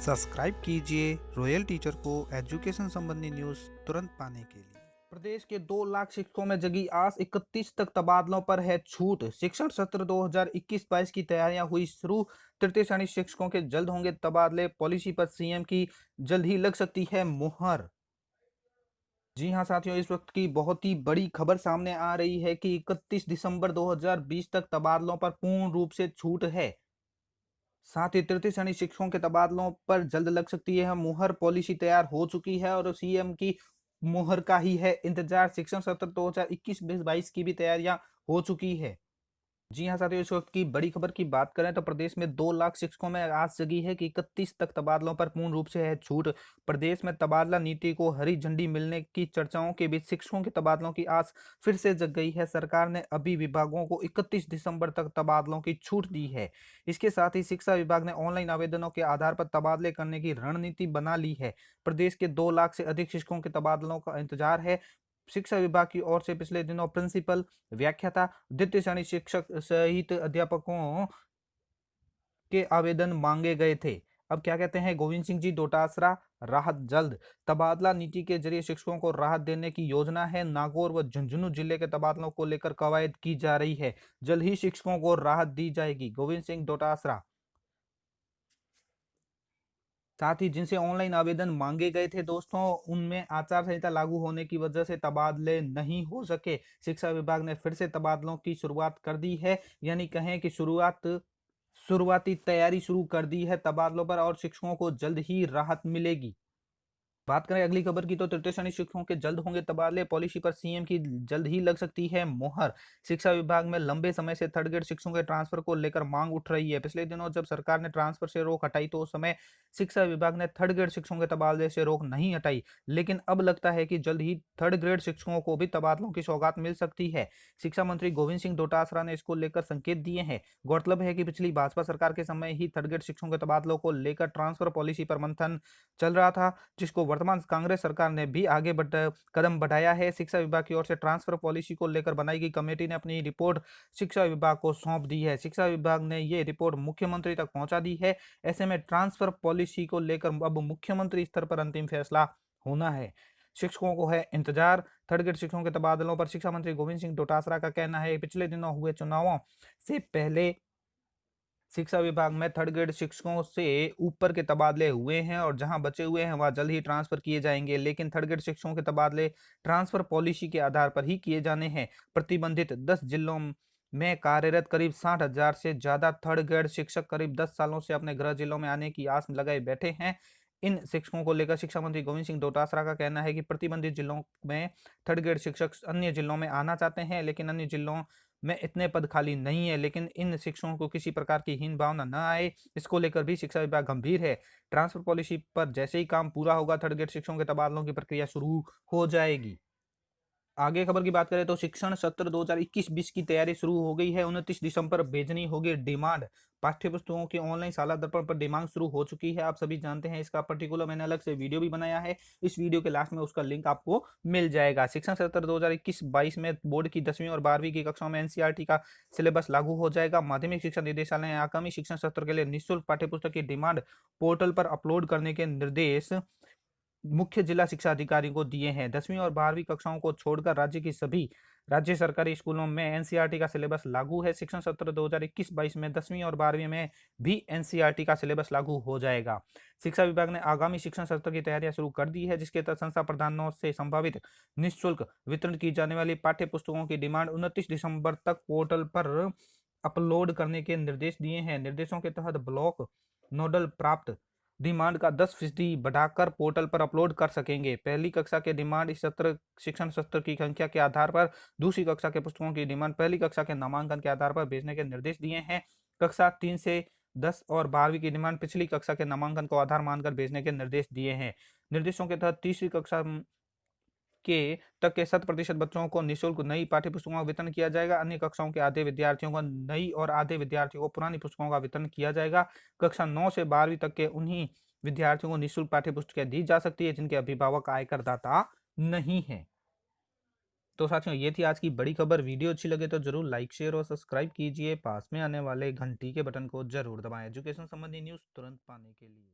Subscribe कीजिए royal teacher को education संबंधी न्यूज़ तुरंत पाने के लिए। प्रदेश के 2 लाख शिक्षकों में जगी आस, 31 तक तबादलों पर है छूट। शिक्षण सत्र 2021-22 की तैयारियां हुई शुरू। तृतीय श्रेणी शिक्षकों के जल्द होंगे तबादले। पॉलिसी पर सीएम की जल्द ही लग सकती है मुहर। जी हां साथियों, इस वक्त की बहुत ही बड़ी खबर सामने आ रही है कि 31 दिसंबर 2020 तक तबादलों पर पूर्ण रूप से छूट है। साथ ही तृतीय श्रेणी शिक्षकों के तबादलों पर जल्द लग सकती है मुहर। पॉलिसी तैयार हो चुकी है और सीएम की मुहर का ही है इंतजार। शिक्षण सत्र 2021-22 की भी तैयारियां हो चुकी है। जी हाँ साथियों, इस वक्त की बड़ी खबर की बात करें तो प्रदेश में 2 लाख शिक्षकों में आस जगी है कि 31 तक तबादलों पर पूर्ण रूप से है छूट। प्रदेश में तबादला नीति को हरी झंडी मिलने की चर्चाओं के बीच शिक्षकों के तबादलों की आस फिर से जग गई है। सरकार ने अभी विभागों को 31 दिसंबर तक तबादलों की छूट दी है। इसके साथ ही शिक्षा विभाग ने ऑनलाइन आवेदनों के आधार पर तबादले करने की रणनीति बना ली है। प्रदेश के 2 लाख से अधिक शिक्षकों के तबादलों का इंतजार है। शिक्षा विभाग की ओर से पिछले दिनों प्रिंसिपल, व्याख्याता, द्वितीय श्रेणी शिक्षक सहित अध्यापकों के आवेदन मांगे गए थे। अब क्या कहते हैं गोविंद सिंह जी डोटासरा, राहत जल्द। तबादला नीति के जरिए शिक्षकों को राहत देने की योजना है। नागौर व झुंझुनू जिले के तबादलों को लेकर कवायद की जा रही है। जल्द ही शिक्षकों को राहत दी जाएगी। गोविंद सिंह डोटासरा। साथ ही जिनसे ऑनलाइन आवेदन मांगे गए थे दोस्तों, उनमें आचार संहिता लागू होने की वजह से तबादले नहीं हो सके। शिक्षा विभाग ने फिर से तबादलों की शुरुआत कर दी है, यानी कहें कि शुरुआती तैयारी शुरू कर दी है तबादलों पर और शिक्षकों को जल्द ही राहत मिलेगी। बात करें अगली खबर की तो तृतीय श्रेणी शिक्षकों के जल्द होंगे तबादले। पॉलिसी पर सीएम की जल्द ही लग सकती है मुहर। शिक्षा विभाग में लंबे समय से थर्ड ग्रेड शिक्षकों के ट्रांसफर को लेकर मांग उठ रही है। पिछले दिनों जब सरकार ने ट्रांसफर से रोक हटाई तो उस समय शिक्षा विभाग ने थर्ड ग्रेड शिक्षकों के तबादले से रोक नहीं हटाई, लेकिन अब लगता है कि जल्द ही थर्ड ग्रेड शिक्षकों को भी तबादलों की सौगात मिल सकती है। शिक्षा मंत्री गोविंद सिंह डोटासरा ने इसको लेकर संकेत दिए हैं। गौरतलब है कि पिछली भाजपा सरकार के समय ही थर्ड ग्रेड शिक्षकों के तबादलों को लेकर ट्रांसफर पॉलिसी पर मंथन चल रहा था, जिसको वर्तमान कांग्रेस सरकार ने भी आगे कदम बढ़ाया है। शिक्षा विभाग की ओर से ट्रांसफर पॉलिसी को लेकर बनाई गई कमेटी ने अपनी रिपोर्ट शिक्षा विभाग को सौंप दी है। शिक्षा विभाग ने ये रिपोर्ट मुख्यमंत्री तक पहुंचा दी है। ऐसे में ट्रांसफर पॉलिसी को लेकर अब मुख्यमंत्री स्तर पर अंतिम फैसला होना है। शिक्षकों को है इंतजार। थर्ड ग्रेड शिक्षकों के तबादलों पर शिक्षा मंत्री गोविंद सिंह डोटासरा का कहना है पिछले दिनों हुए चुनावों से पहले शिक्षा विभाग में थर्ड ग्रेड शिक्षकों से ऊपर के तबादले हुए हैं और जहां बचे हुए हैं वहां जल्द ही ट्रांसफर किए जाएंगे, लेकिन थर्ड ग्रेड शिक्षकों के तबादले ट्रांसफर पॉलिसी के आधार पर ही किए जाने हैं। प्रतिबंधित 10 जिलों में कार्यरत करीब 60,000 से ज्यादा थर्ड ग्रेड शिक्षक करीब 10 सालों से अपने गृह जिलों में आने की आस लगाए बैठे हैं। इन शिक्षकों को लेकर शिक्षा मंत्री गोविंद सिंह डोटासरा का कहना है कि प्रतिबंधित जिलों में थर्ड ग्रेड शिक्षक अन्य जिलों में आना चाहते हैं, लेकिन अन्य जिलों में इतने पद खाली नहीं है। लेकिन इन शिक्षकों को किसी प्रकार की हीन भावना न आए, इसको लेकर भी शिक्षा विभाग गंभीर है। ट्रांसफर पॉलिसी पर जैसे ही काम पूरा होगा थर्ड ग्रेड शिक्षकों के तबादलों की प्रक्रिया शुरू हो जाएगी। आगे खबर की बात करें तो शिक्षण सत्र 2021-20 की तैयारी शुरू हो गई है। 29 दिसंबर भेजनी होगी डिमांड। पाठ्य पुस्तकों की ऑनलाइन शाला दर्पण पर डिमांड शुरू हो चुकी है, आप सभी जानते हैं। इसका पर्टिकुलर मैंने अलग से वीडियो भी बनाया है, इस वीडियो के लास्ट में उसका लिंक आपको मिल जाएगा। शिक्षण सत्र 2021-22 में बोर्ड की 10वीं और 12वीं की कक्षाओं में एनसीईआरटी का सिलेबस लागू हो जाएगा। माध्यमिक शिक्षा निदेशालय ने आगामी शिक्षण सत्र के लिए निःशुल्क पाठ्य पुस्तक की डिमांड पोर्टल पर अपलोड करने के निर्देश मुख्य जिला शिक्षा अधिकारी को दिए हैं। 10वीं और 12वीं कक्षाओं को छोड़कर राज्य की सभी राज्य सरकारी स्कूलों में एनसीईआरटी का सिलेबस लागू है। शिक्षण सत्र 2021-22 में 10वीं और 12वीं में भी एनसीईआरटी का सिलेबस लागू हो जाएगा। शिक्षा विभाग ने आगामी शिक्षण सत्र की तैयारियां शुरू कर दी है, जिसके तहत संस्था प्रधानों से संभावित निःशुल्क वितरण की जाने वाली पाठ्य पुस्तकों की डिमांड 29 दिसंबर तक पोर्टल पर अपलोड करने के निर्देश दिए हैं। निर्देशों के तहत ब्लॉक नोडल प्राप्त डिमांड का 10% बढ़ाकर पोर्टल पर अपलोड कर सकेंगे। पहली कक्षा के डिमांड इस सत्र शिक्षण सत्र की संख्या के आधार पर, दूसरी कक्षा के पुस्तकों की डिमांड पहली कक्षा के नामांकन के आधार पर भेजने के निर्देश दिए हैं। कक्षा 3 से 10 और 12वीं की डिमांड पिछली कक्षा के नामांकन को आधार मानकर भेजने के निर्देश दिए हैं। निर्देशों के तहत तीसरी कक्षा के तक के 100% बच्चों को निःशुल्क नई पाठ्य पुस्तकों का वितरण किया जाएगा। अन्य कक्षाओं के आधे विद्यार्थियों को नई और आधे विद्यार्थियों को पुरानी पुस्तकों का वितरण किया जाएगा। कक्षा 9 से 12वीं तक के उन्हीं विद्यार्थियों को निःशुल्क पाठ्य पुस्तकें दी जा सकती है जिनके अभिभावक आयकर दाता नहीं है। तो साथियों, ये थी आज की बड़ी खबर। वीडियो अच्छी लगे तो जरूर लाइक, शेयर और सब्सक्राइब कीजिए। पास में आने वाले घंटी के बटन को जरूर दबाएं एजुकेशन संबंधी न्यूज़ तुरंत पाने के लिए।